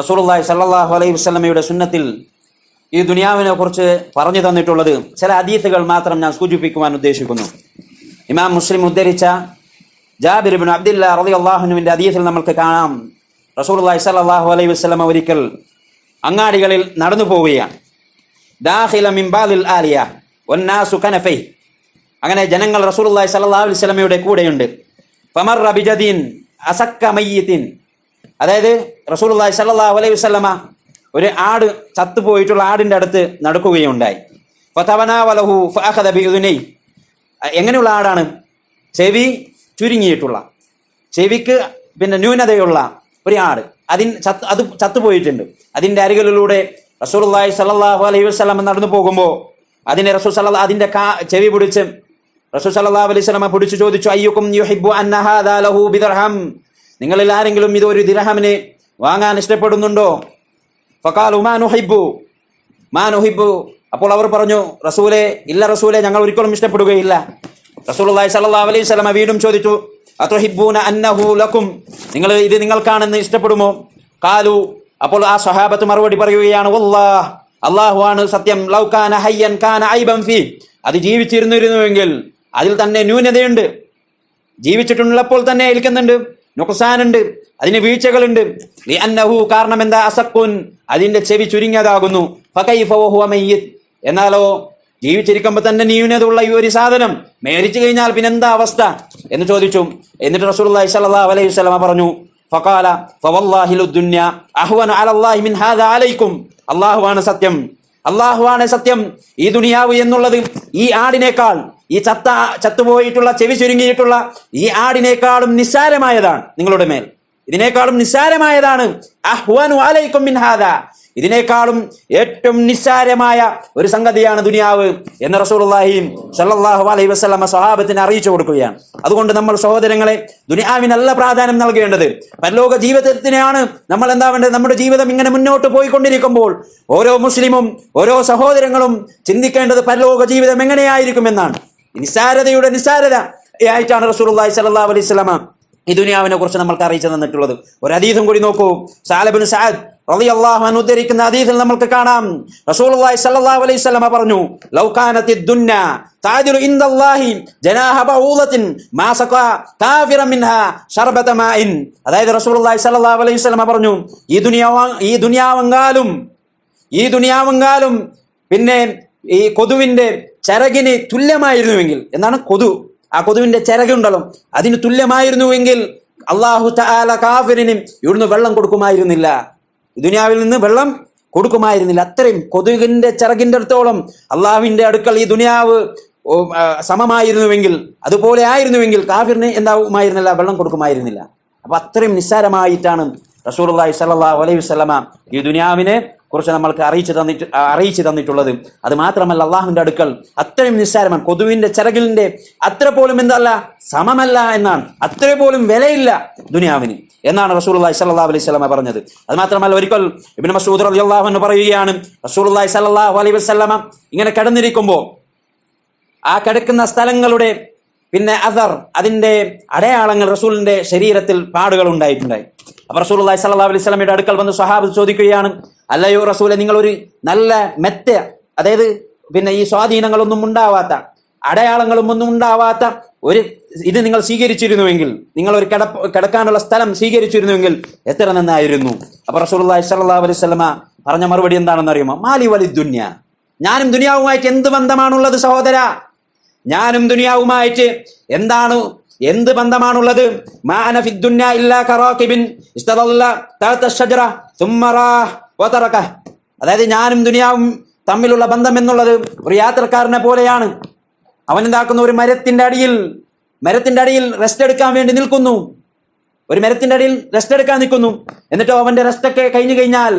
റസൂലുള്ളാഹി സ്വല്ലല്ലാഹു അലൈഹി വസല്ലമയുടെ സുന്നത്തിൽ ഈ ദുനിയാവിനെ കുറിച്ച് പറഞ്ഞു തന്നിട്ടുള്ളത് ചില ഹദീസുകൾ മാത്രം ഞാൻ സൂചിപ്പിക്കുവാൻ ഉദ്ദേശിക്കുന്നു. ഇമാം മുസ്ലിം ഉദ്ധരിച്ച ജാബിർ ഇബ്നു അബ്ദില്ലാ റളിയല്ലാഹു അൻഹുവിന്റെ ഹദീസിൽ നമുക്ക് കാണാം, റസൂലുള്ളാഹി സ്വല്ലല്ലാഹു അലൈഹി വസല്ലമ ഒരിക്കൽ അങ്ങാടികളിൽ നടന്നു പോവുകയാണ്. ദാഖില മിൻ ബാദിൽ ആലിയ വന്നാസു കനഫൈ, അങ്ങനെ ജനങ്ങൾ റസൂലുള്ളാഹി സ്വല്ലല്ലാഹു അലൈഹി വസല്ലമയുടെ കൂടെയുണ്ട്. ഫമർറ ബിജദീൻ അസക്ക മയ്യിത്തിൻ, അതായത് റസൂലുള്ളാഹി സ്വല്ലല്ലാഹു അലൈഹി വസല്ലമ ഒരു ആട് ചത്തുപോയിട്ടുള്ള ആടിന്റെ അടുത്ത് നടക്കുകയുണ്ടായി. ഫതവനാവലഹു ഫഅഖദ ബിഉദുനൈ, എങ്ങനെയുള്ള ആടാണ്? ചെവി ചുരുങ്ങിയിട്ടുള്ള, ചെവിക്ക് ന്യൂനതയുള്ള ഒരു ആട്, അത് ചത്തുപോയിട്ടുണ്ട്. അതിന്റെ അരികിലൂടെ റസൂലുള്ളാഹി സ്വല്ലല്ലാഹു അലൈഹി വസല്ലമ നടന്നു പോകുമ്പോൾ അതിന്റെ ചെവി പിടിച്ച് റസൂൽ സ്വല്ലല്ലാഹു അലൈഹി വസല്ലമ പിടിച്ചു ചോദിച്ചു, അയ്യുക്കും യുഹിബ്ബു അന്ന ഹാദാ ലഹു ബിദർഹം, നിങ്ങളിൽ ആരെങ്കിലും ഇത് ഒരു ദിർഹമിന് വാങ്ങാൻ ഇഷ്ടപ്പെടുന്നുണ്ടോ? ഫഖാലു മാ നുഹിബ്ബു, അപ്പോൾ അവർ പറഞ്ഞു, റസൂലേ, ഇല്ല റസൂലേ, ഞങ്ങൾ ഒരിക്കലും ഇഷ്ടപ്പെടുകയില്ല. റസൂലുള്ളാഹി സ്വല്ലല്ലാഹു അലൈഹി വസല്ലമ വീണ്ടും ചോദിച്ചു, അതുഹിബ്ബൂന അന്നഹു ലക്കും, നിങ്ങൾ ഇത് നിങ്ങൾക്കാണെന്ന് ഇഷ്ടപ്പെടുമോ? ഖാലു, അപ്പോൾ ആ സ്വഹാബത്ത് മറുപടി പറയുകയാണ്, വല്ലാഹ്, അല്ലാഹു ആണ് സത്യം, ലൗ കാന ഹയ്യൻ കാന ഐബൻ ഫീ, അത് ജീവിച്ചിരുന്നിരുന്നുവെങ്കിൽ അതിൽ തന്നെ ന്യൂനതയുണ്ട്, ജീവിച്ചിട്ടുള്ളപ്പോൾ തന്നെ ഏൽക്കുന്നുണ്ട്, നുഖ്സാനുണ്ട്, അതിന് വീഴ്ചകളുണ്ട്. ലിഅന്നഹു, കാരണം എന്താ? അസഖുൻ, അതിന്റെ ചെവി ചുരുങ്ങിയതാകുന്നു. ഫകൈഫ വഹുവ മയ്യിത്, എന്നാലോ ജീവിച്ചിരിക്കുമ്പോൾ തന്നെ ന്യൂനത ഉള്ള ഈ ഒരു സാധനം മരിച്ചു കഴിഞ്ഞാൽ പിന്നെന്താ അവസ്ഥ എന്ന് ചോദിച്ചു. എന്നിട്ട് റസൂലുള്ളാഹി സ്വല്ലല്ലാഹു അലൈഹി വസല്ലമ പറഞ്ഞു, ഫഖാല ഫവല്ലാഹി ലദ്ദുന്യ അഹ്വന അലല്ലാഹി മിൻ ഹാദാ അലൈക്കും, അല്ലാഹുവാണ് സത്യം, അല്ലാഹുവാണ് സത്യം, ഈ ദുനിയാവ് എന്നുള്ളത് ഈ ആടിനേക്കാൾ, ഈ ചത്തുപോയിട്ടുള്ള ചെവി ചുരുങ്ങിയിട്ടുള്ള ഈ ആടിനേക്കാളും നിസ്സാരമായതാണ് നിങ്ങളുടെ മേൽ, ഇതിനേക്കാളും നിസ്സാരമായതാണ്. അഹ്വനു അലൈക്കും മിൻ ഹാദാ, ഇതിനേക്കാളും ഏറ്റവും നിസ്സാരമായ ഒരു സംഗതിയാണ് ദുനിയാവ് എന്ന് റസൂലുള്ളാഹി സ്വല്ലല്ലാഹു അലൈഹി വസല്ലമ സ്വഹാബത്തിനെ അറിയിച്ചു കൊടുക്കുകയാണ്. അതുകൊണ്ട് നമ്മൾ സഹോദരങ്ങളെ, ദുനിയാവിനല്ല പ്രാധാന്യം നൽകേണ്ടത്, പരലോക ജീവിതത്തിനെയാണ് നമ്മൾ എന്താവേണ്ടത്. നമ്മുടെ ജീവിതം ഇങ്ങനെ മുന്നോട്ട് പോയിക്കൊണ്ടിരിക്കുമ്പോൾ ഓരോ മുസ്ലിമും ഓരോ സഹോദരങ്ങളും ചിന്തിക്കേണ്ടത് പരലോക ജീവിതം എങ്ങനെയായിരിക്കുമെന്നാണ്. നിസ്സാരതയുടെ നിസ്സാരതയായിട്ടാണ് റസൂലുള്ളാഹി സ്വല്ലല്ലാഹു അലൈഹി വസല്ലമ ഈ ദുനിയാവിനെ കുറിച്ച് നമ്മൾക്ക് അറിയിച്ചു തന്നിട്ടുള്ളത്. ഒരു ഹദീസും കൂടി നോക്കൂ. സഅദ് ഇബ്നു സഅദ് റളിയല്ലാഹു അൻഹു ഉദ്ധരിക്കുന്ന ഹദീസിൽ നമുക്ക് കാണാം, റസൂലുള്ളാഹി സ്വല്ലല്ലാഹു അലൈഹി വസല്ലമ പറഞ്ഞു, ലൗ കാനത്തിദ് ദുന്യ തഅദിലു ഇൻദല്ലാഹി ജനാഹ ബഊലത്തിൻ മാ സഖാ കാഫിറൻ മിൻഹാ ശർബത മാഇൻ, അതായത് റസൂലുള്ളാഹി സ്വല്ലല്ലാഹു അലൈഹി വസല്ലമ പറഞ്ഞു, ഈ ദുനിയാവെങ്കാലും പിന്നെ ഈ കൊതുവിന്റെ ചിറകിന് തുല്യമായിരുന്നുവെങ്കിൽ, എന്താണ് കൊതു, ആ കൊതുവിന്റെ ചിറകുണ്ടല്ലോ, അതിന് തുല്യമായിരുന്നുവെങ്കിൽ അല്ലാഹു തആല കാഫിറിന് ഇവിടുന്ന് വെള്ളം കൊടുക്കുമായിരുന്നില്ല, ദുനിയാവിൽ നിന്ന് വെള്ളം കൊടുക്കുമായിരുന്നില്ല. അത്രയും കൊതുകിന്റെ ചിറകിന്റെ അടുത്തോളം അള്ളാഹുവിന്റെ അടുക്കൽ ഈ ദുനിയാവ് സമമായിരുന്നുവെങ്കിൽ, അതുപോലെ ആയിരുന്നുവെങ്കിൽ കാഫിറിന് എന്താവുമായിരുന്നില്ല, വെള്ളം കൊടുക്കുമായിരുന്നില്ല. അപ്പൊ അത്രയും നിസ്സാരമായിട്ടാണ് റസൂലുള്ളാഹി സ്വല്ലല്ലാഹു അലൈഹി വസല്ലമ ഈ ദുനിയാവിനെ കുറിച്ച് നമ്മൾക്ക് അറിയിച്ചു തന്നിട്ടുള്ളത്. അത് മാത്രമല്ല, അള്ളാഹുവിന്റെ അടുക്കൽ അത്രയും നിസ്സാരമാണ്, കൊതുവിന്റെ ചിറകിലിന്റെ അത്ര പോലും എന്തല്ല, സമമല്ല എന്നാണ്, അത്ര പോലും വിലയില്ല ദുനിയാവിന് എന്നാണ് റസൂലുള്ളാഹി സ്വല്ലല്ലാഹു അലൈഹി വസല്ലമ പറഞ്ഞത്. അത് മാത്രമല്ല, ഒരിക്കൽ ഇബ്നു മസ്ഊദ് റളിയല്ലാഹു അൻഹു പറയുകയാണ്, റസൂലുള്ളാഹി സ്വല്ലല്ലാഹു അലൈഹി വസല്ലമ ഇങ്ങനെ കിടന്നിരിക്കുമ്പോൾ ആ കിടക്കുന്ന സ്ഥലങ്ങളുടെ അഥർ, അതിന്റെ അടയാളങ്ങൾ റസൂലിന്റെ ശരീരത്തിൽ പാടുകൾ ഉണ്ടായിട്ടുണ്ടായി. അപ്പൊ റസൂലുള്ളാഹി സ്വല്ലല്ലാഹു അലൈഹി വസല്ലമയുടെ അടുക്കൽ വന്ന് സ്വഹാബത്ത് ചോദിക്കുകയാണ്, അല്ലയോ റസൂലെ, നിങ്ങൾ ഒരു നല്ല മെത്ത, അതായത് ഈ സ്വാധീനങ്ങളൊന്നും ഉണ്ടാവാത്ത, അടയാളങ്ങളും ഒന്നും ഉണ്ടാവാത്ത ഒരു ഇത് നിങ്ങൾ സ്വീകരിച്ചിരുന്നുവെങ്കിൽ, നിങ്ങൾ ഒരു കിടക്കാനുള്ള സ്ഥലം സ്വീകരിച്ചിരുന്നുവെങ്കിൽ എത്ര നന്നായിരുന്നു. അപ്പൊ റസൂലുള്ളാഹി സ്വല്ലല്ലാഹു അലൈഹി വസല്ലമ പറഞ്ഞ മറുപടി എന്താണെന്ന് അറിയുമോ? മാലി വലി ദുന്യ, ഞാനും ദുനിയാവുമായിട്ട് എന്ത് ബന്ധമാണുള്ളത് സഹോദര, ഞാനും ദുനിയാവുമായിട്ട് എന്ത് ബന്ധമാണുള്ളത്? മാ അന ഫി ദുന്യ ഇല്ലാ കറാകിബിൻ ഇസ്തദല്ല തഅത അഷ്ജറ സുമ്മ റാഹ വതറക, അതായത് ഞാനും ദുനിയാവും തമ്മിലുള്ള ബന്ധം എന്നുള്ളത് ഒരു യാത്രക്കാരനെ പോലെയാണ്. അവൻ എന്താക്കുന്നു? ഒരു മരത്തിന്റെ അടിയിൽ റെസ്റ്റ് എടുക്കാൻ വേണ്ടി നിൽക്കുന്നു, ഒരു മരത്തിന്റെ അടിയിൽ റെസ്റ്റ് എടുക്കാൻ നിൽക്കുന്നു. എന്നിട്ടോ അവന്റെ റെസ്റ്റ് ഒക്കെ കഴിഞ്ഞു കഴിഞ്ഞാൽ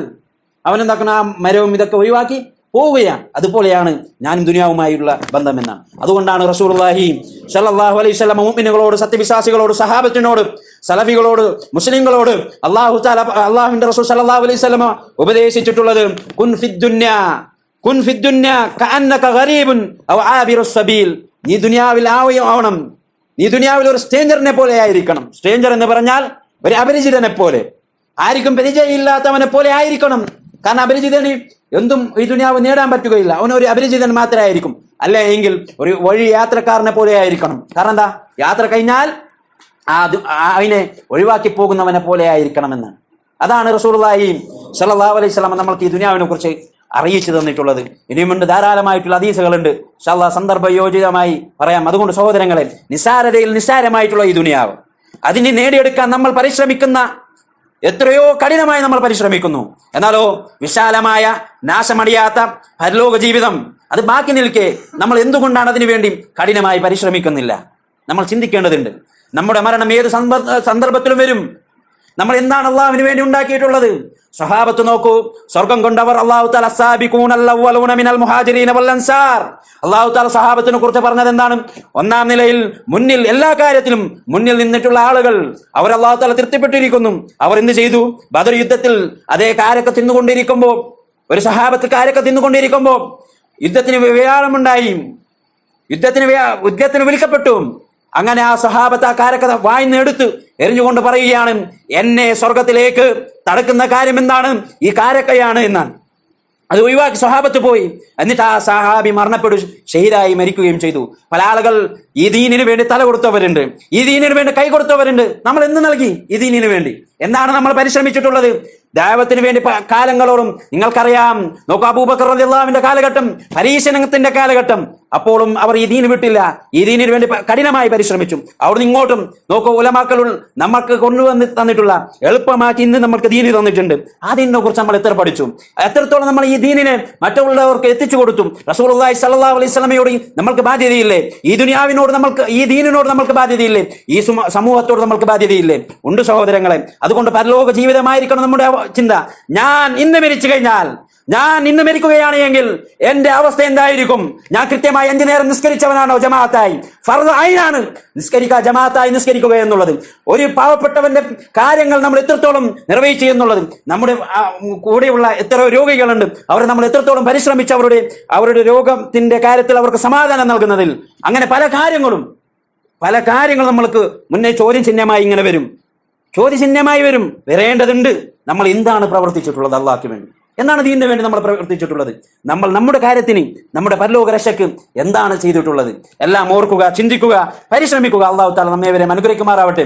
അവൻ എന്താക്കുന്നു? ആ മരവും ഇതൊക്കെ ഒഴിവാക്കി പോവുകയാണ്. അതുപോലെയാണ് ഞാനും ദുനിയാവുമായുള്ള ബന്ധം എന്നാണ്. അതുകൊണ്ടാണ് റസൂലുള്ളാഹി സ്വല്ലല്ലാഹു അലൈഹി വസല്ലം മുഅ്മിനുകളോട്, സത്യവിശ്വാസികളോട്, സഹാബത്തിനോട്, സലഫികളോട്, മുസ്ലിങ്ങളോട് അല്ലാഹുവിന്റെ റസൂൽ സ്വല്ലല്ലാഹു അലൈഹി വസല്ലം ഉപദേശിച്ചിട്ടുള്ളത്, കുൻ ഫിദ് ദുന്യ കഅന്നക ഗരീബുൻ ഔ ആബിറുസ് സബീൽ, നീ ദുനിയാവിൽ ആവണം, നീ ദുനിയാവിൽ ഒരു സ്ട്രേഞ്ചറിനെ പോലെ ആയിരിക്കണം. സ്ട്രേഞ്ചർ എന്ന് പറഞ്ഞാൽ ഒരു അപരിചിതനെ പോലെ, ആർക്കും പരിചയമില്ലാത്തവനെ പോലെ ആയിരിക്കണം. കാരണം അപരിചിതന് എന്തും ഈ ദുനിയാവ് നേടാൻ പറ്റുകയില്ല. അവനൊരു അപരിചിതൻ മാത്രമേ ആയിരിക്കും. അല്ല എങ്കിൽ ഒരു വഴി യാത്രക്കാരനെ പോലെ ആയിരിക്കണം. കാരണം എന്താ, യാത്ര കഴിഞ്ഞാൽ അതിനെ ഒഴിവാക്കി പോകുന്നവനെ പോലെ ആയിരിക്കണമെന്നാണ്. അതാണ് റസൂലുള്ളാഹി സ്വല്ലല്ലാഹു അലൈഹി വസല്ലം നമ്മൾക്ക് ഈ ദുനിയാവിനെ കുറിച്ച് അറിയിച്ചു തന്നിട്ടുള്ളത്. ഇനിയുമുണ്ട്, ധാരാളമായിട്ടുള്ള ഹദീസുകളുണ്ട്. ഇൻഷാ അല്ലാഹ് സന്ദർഭയോജിതമായി പറയാം. അതുകൊണ്ട് സഹോദരങ്ങളെ, നിസ്സാരതയിൽ നിസ്സാരമായിട്ടുള്ള ഈ ദുനിയാവ് അതിനെ നേടിയെടുക്കാൻ നമ്മൾ പരിശ്രമിക്കുന്ന എത്രയോ കഠിനമായി നമ്മൾ പരിശ്രമിക്കുന്നു. എന്നാലോ വിശാലമായ നാശമടിയാത്ത പരലോക ജീവിതം അത് ബാക്കി നിൽക്കെ നമ്മൾ എന്തുകൊണ്ടാണ് അതിനു വേണ്ടി കഠിനമായി പരിശ്രമിക്കുന്നില്ല? നമ്മൾ ചിന്തിക്കേണ്ടതുണ്ട്. നമ്മുടെ മരണം ഏത് സന്ദർഭത്തിലും വരും. നമ്മൾ എന്താണ് അള്ളാഹുവിന് വേണ്ടി ഉണ്ടാക്കിയിട്ടുള്ളത്? സ്വഹാബത്ത് നോക്കൂ, സ്വർഗം കൊണ്ടവർ അല്ലാഹു തആല അസ്സാബിഖൂനൽ അവ്വലൂന മിനൽ മുഹാജിരീന വൽ അൻസാർ. അല്ലാഹു തആല സ്വഹാബത്തിനെ കുറിച്ച് പറഞ്ഞത് എന്താണ്? ഒന്നാം നിലയിൽ മുന്നിൽ, എല്ലാ കാര്യത്തിലും മുന്നിൽ നിന്നിട്ടുള്ള ആളുകൾ, അവർ അല്ലാഹു തആല തൃപ്തിപ്പെട്ടിരിക്കുന്നു. അവർ എന്ത് ചെയ്തു? ബദർ യുദ്ധത്തിൽ അതേ കാരക്ക തിന്നുകൊണ്ടിരിക്കുമ്പോൾ, ഒരു സ്വഹാബത്ത് കാരക്ക തിന്നുകൊണ്ടിരിക്കുമ്പോൾ യുദ്ധത്തിന് വ്യാഴമുണ്ടായി, യുദ്ധത്തിന് വിളിക്കപ്പെട്ടു. അങ്ങനെ ആ സ്വഹാബത്ത് ആ കാരക്ക വായിന്നെടുത്ത് എറിഞ്ഞുകൊണ്ട് പറയുകയാണ്, എന്നെ സ്വർഗത്തിലേക്ക് തടുക്കുന്ന കാര്യം എന്താണ്? ഈ കാരക്കയാണ് എന്നാണ്. അത് ഒഴിവാക്കി സ്വഹാബത്ത് പോയി. എന്നിട്ട് ആ സഹാബി ഷഹീദായി മരിക്കുകയും ചെയ്തു. പല ആളുകൾ ഈ ദീനിന് വേണ്ടി തല കൊടുത്തവരുണ്ട്, ഈ ദീനിന് വേണ്ടി കൈ കൊടുത്തവരുണ്ട്. നമ്മൾ എന്ത് നൽകി ഈ ദീനിന് വേണ്ടി? എന്താണ് നമ്മൾ പരിശ്രമിച്ചിട്ടുള്ളത്? ദഅവത്തിന് വേണ്ടി കാലങ്ങളോളം നിങ്ങൾക്കറിയാം. നോക്കൂ, അബൂബക്കർ റളിയല്ലാഹു അൻഹുവിന്റെ കാലഘട്ടം, പരീക്ഷണത്തിന്റെ കാലഘട്ടം. അപ്പോഴും അവർ ഈ ദീന് വിട്ടില്ല, ഈ ദീനിന് വേണ്ടി കഠിനമായി പരിശ്രമിച്ചു. അവിടുന്ന് ഇങ്ങോട്ടും നോക്കൂ, ഉലമാക്കൾ നമ്മൾക്ക് കൊണ്ടുവന്ന് തന്നിട്ടുള്ള എളുപ്പമാക്കി ഇന്ന് നമ്മൾക്ക് ദീന് തന്നിട്ടുണ്ട്. ആ ദീനിനെ കുറിച്ച് നമ്മൾ എത്ര പഠിച്ചു, എത്രത്തോളം നമ്മൾ ഈ ദീനിനെ മറ്റുള്ളവർക്ക് എത്തിച്ചു കൊടുത്തു. റസൂലുള്ളാഹി സ്വല്ലല്ലാഹു അലൈഹി വസല്ലമയോട് നമ്മൾക്ക് ബാധ്യതയില്ലേ? ഈ ദുനിയാവിനോട് നമ്മൾക്ക്, ഈ ദീനിനോട് നമ്മൾക്ക് ബാധ്യതയില്ലേ? ഈ സമൂഹത്തോട് നമ്മൾക്ക് ബാധ്യതയില്ലേ? ഉണ്ട് സഹോദരങ്ങളെ. അതുകൊണ്ട് പരലോക ജീവിതമായിരിക്കണം നമ്മുടെ ചിന്ത. ഞാൻ ഇന്ന് മരിക്കുകയാണ് എങ്കിൽ എന്റെ അവസ്ഥ എന്തായിരിക്കും? ഞാൻ കൃത്യമായി 5 നേരം നിസ്കരിച്ചവനാണോ? ജമാഅത്തായി ഫർദ് ഐനാണ് ജമാഅത്തായി നിസ്കരിക്കുക എന്നുള്ളത്. ഒരു പാവപ്പെട്ടവന്റെ കാര്യങ്ങൾ നമ്മൾ എത്രത്തോളം നിർവഹിച്ചു എന്നുള്ളത്, നമ്മുടെ കൂടെയുള്ള എത്ര രോഗികളുണ്ട്, അവർ നമ്മൾ എത്രത്തോളം പരിശ്രമിച്ച് അവരുടെ രോഗത്തിന്റെ കാര്യത്തിൽ അവർക്ക് സമാധാനം നൽകുന്നതിൽ, അങ്ങനെ പല കാര്യങ്ങളും നമ്മൾക്ക് മുന്നേ ചോദ്യചിഹ്നമായി ഇങ്ങനെ വരും, ചോദ്യചിഹ്നമായി വരേണ്ടതുണ്ട്. നമ്മൾ എന്താണ് പ്രവർത്തിച്ചിട്ടുള്ളത് അള്ളാഹ്ക്ക് വേണ്ടി? എന്താണ് ദീനിന് വേണ്ടി നമ്മൾ പ്രവർത്തിച്ചിട്ടുള്ളത്? നമ്മൾ നമ്മുടെ കാര്യത്തിന്, നമ്മുടെ പരലോക രക്ഷയ്ക്ക് എന്താണ് ചെയ്തിട്ടുള്ളത്? എല്ലാം ഓർക്കുക, ചിന്തിക്കുക, പരിശ്രമിക്കുക. അല്ലാഹു തആല നമ്മെ അനുഗ്രഹിക്കുമാറാവട്ടെ.